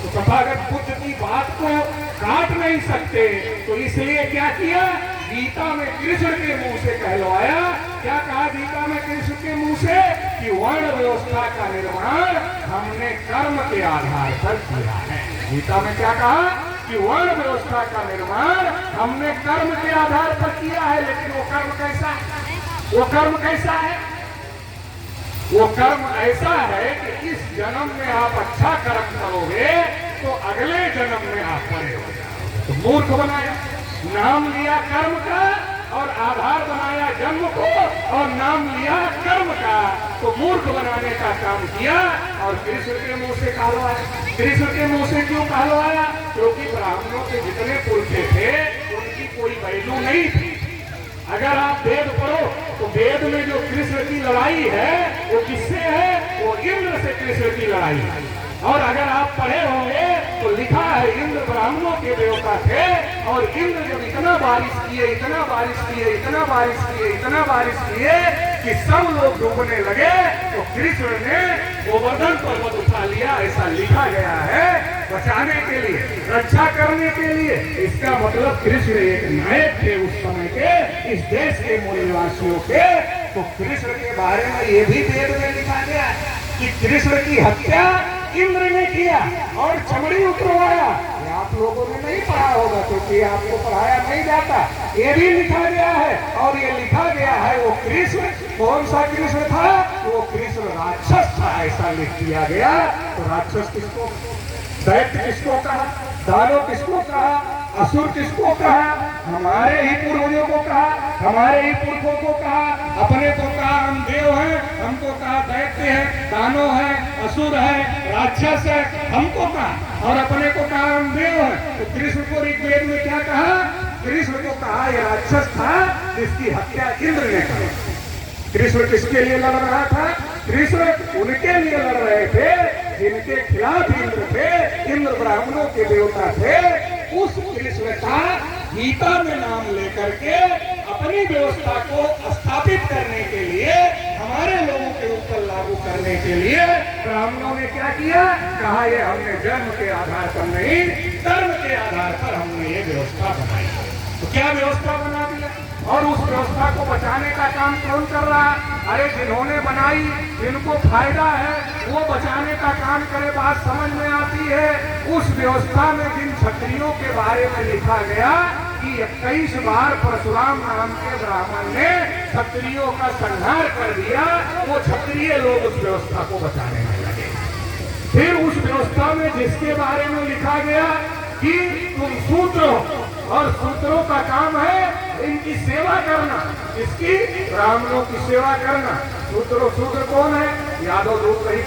तो तथागत बुद्ध की बात को काट नहीं सकते, तो इसलिए क्या किया, गीता में कृष्ण के मुंह से कहलवाया। क्या कहा गीता में कृष्ण के मुंह से, कि वर्ण व्यवस्था का निर्माण हमने कर्म के आधार पर किया है। गीता में क्या कहा, कि वर्ण व्यवस्था का निर्माण हमने कर्म के आधार पर किया है। लेकिन वो कर्म कैसा है, वो कर्म कैसा है, वो कर्म ऐसा है कि इस जन्म में आप अच्छा कर्म करोगे तो अगले जन्म में आप बड़े हो जाओगे। तो मूर्ख बनाया, नाम लिया कर्म का और आधार बनाया जन्म को, और नाम लिया कर्म का, तो मूर्ख बनाने का काम किया। और कृष्ण के मुंह से कहलवाया। कृष्ण के मुंह से क्यों कहलवाया, क्योंकि ब्राह्मणों के जितने पुरखे थे उनकी कोई वैल्यू नहीं थी। अगर आप वेद पढ़ो तो वेद में जो कृष्ण की लड़ाई है वो किससे है, वो इंद्र से कृष्ण की लड़ाई है। और अगर आप पढ़े होंगे तो लिखा है इंद्र ब्राह्मणों के देवता थे, और इंद्र जब इतना बारिश किए, इतना बारिश किए, इतना बारिश किए, इतना बारिश किए कि सब लोग डूबने लगे, तो कृष्ण ने गोवर्धन पर्वत उठा लिया। ऐसा लिखा गया है, बचाने के लिए, रक्षा करने के लिए। इसका मतलब कृष्ण एक नायक थे उस समय के, इस देश के मूल निवासियों के। तो कृष्ण के बारे में ये भी वेद में लिखा गया कि कृष्ण की हत्या इंद्र ने किया और चमड़ी उतरवाया। ये आप लोगों ने नहीं पढ़ा होगा क्योंकि आपको पढ़ाया नहीं जाता। ये भी लिखा गया है, और ये लिखा गया है वो कृष्ण कौन सा कृष्ण था, वो कृष्ण राक्षस था, ऐसा लिख दिया गया। तो राक्षस किसको, दैत्य किसको कहा, दानव किसको कहा, असुर किसको कहा, हमारे ही पूर्वजों को कहा, हमारे ही पुरखों को कहा। अपने को कहा हम देव हैं, हमको कहा दैत्य है, दानव है, असुर है, राक्षस है, हमको कहा, और अपने को कहा हम देव हैं। तो कृष्ण को ऋग्वेद में क्या कहा, कृष्ण को कहा यह राक्षस था जिसकी हत्या इंद्र ने की। कृष्ण किसके लिए लड़ रहा था, कृष्ण उनके लिए लड़ रहे थे जिनके खिलाफ इंद्र थे, इंद्र ब्राह्मणों के देवता थे। उस कृष्ण का गीता में नाम लेकर के अपनी व्यवस्था को स्थापित करने के लिए, हमारे लोगों के ऊपर लागू करने के लिए ब्राह्मणों ने क्या किया, कहा ये हमने जन्म के आधार पर नहीं, कर्म के आधार पर हमने ये व्यवस्था बनाई। तो क्या व्यवस्था बना दिया, और उस व्यवस्था को बचाने का काम कौन कर रहा, अरे जिन्होंने बनाई, जिनको फायदा है वो बचाने का काम करे। बात समझ में आती है। उस व्यवस्था में जिन क्षत्रियों के बारे में लिखा गया कि 21 बार परशुराम नाम के ब्राह्मण ने क्षत्रियों का संहार कर दिया, वो क्षत्रिय लोग उस व्यवस्था को बचाने में लगे। फिर उस व्यवस्था में जिसके बारे में लिखा गया कि तुम शूद्र हो, और शूद्रों का काम है इनकी सेवा करना, इसकी ब्राह्मणों की सेवा करना। शूद्र कौन है, यादव दूध नहीं